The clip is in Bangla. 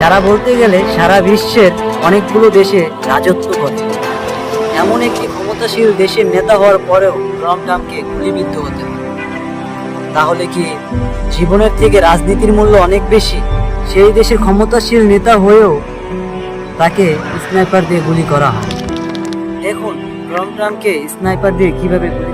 যারা বলতে গেলে সারা বিশ্বের অনেকগুলো দেশে রাজত্ব করে। এমন একটি ক্ষমতাশীল দেশের নেতা হওয়ার পরেও ডোনাল্ড ট্রাম্পকে গুলিবিদ্ধ হতে হয়। তাহলে কি জীবনের থেকে রাজনীতির মূল্য অনেক বেশি? সেই দেশের ক্ষমতাশীল নেতা হয়েও তাকে স্নাইপার দিয়ে গুলি করা হয়। দেখুন ডোনাল্ড ট্রাম্পকে স্নাইপার দিয়ে কিভাবে গুলি